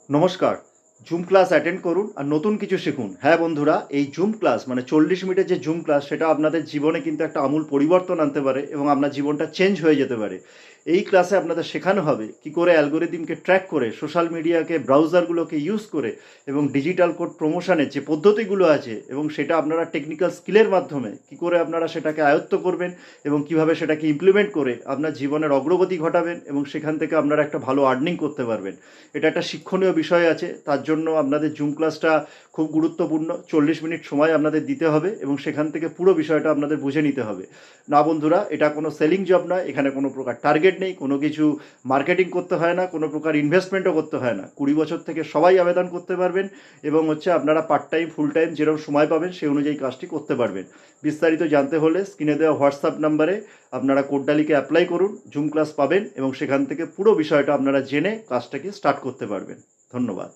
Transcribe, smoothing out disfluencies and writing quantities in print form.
নমস্কার। Zoom class attend করুন আর নতুন কিছু শিখুন। হ্যাঁ বন্ধুরা, এই জুম ক্লাস মানে 40 মিনিটের যে জুম ক্লাস, সেটা আপনাদের জীবনে কিন্তু একটা আমূল পরিবর্তন আনতে পারে এবং আপনার জীবনটা চেঞ্জ হয়ে যেতে পারে। এই ক্লাসে আপনাদের শেখানো হবে কি করে অ্যালগোরিদমকে ট্র্যাক করে, সোশ্যাল মিডিয়াকে, ব্রাউজারগুলোকে ইউজ করে এবং ডিজিটাল কোড প্রমোশনের যে পদ্ধতিগুলো আছে এবং সেটা আপনারা টেকনিক্যাল স্কিলের মাধ্যমে কি করে আপনারা সেটাকে আয়ত্ত করবেন এবং কিভাবে সেটাকে ইমপ্লিমেন্ট করে আপনার জীবনের অগ্রগতি ঘটাবেন এবং সেখান থেকে আপনারা একটা ভালো আর্নিং করতে পারবেন। এটা একটা শিক্ষণীয় বিষয় আছে, তার জন্য আপনাদের জুম ক্লাসটা খুব গুরুত্বপূর্ণ। 40 মিনিট সময় আপনাদের দিতে হবে এবং সেখান থেকে পুরো বিষয়টা আপনাদের বুঝে নিতে হবে। না বন্ধুরা, এটা কোনো সেলিং জব নয়, এখানে কোনো প্রকার টার্গেট নেই, কোনো কিছু মার্কেটিং করতে হয় না, কোনো প্রকার ইনভেস্টমেন্টও করতে হয় না। 20 বছর থেকে সবাই আবেদন করতে পারবেন এবং আপনারা পার্ট টাইম ফুল টাইম যেরকম সময় পাবেন সেই অনুযায়ী কাজটি করতে পারবেন। বিস্তারিত জানতে হলে স্ক্রিনে দেওয়া হোয়াটসঅ্যাপ নাম্বারে আপনারা কোডটা লিখে অ্যাপ্লাই করুন, জুম ক্লাস পাবেন এবং সেখান থেকে পুরো বিষয়টা আপনারা জেনে কাজটাকে স্টার্ট করতে পারবেন। ধন্যবাদ।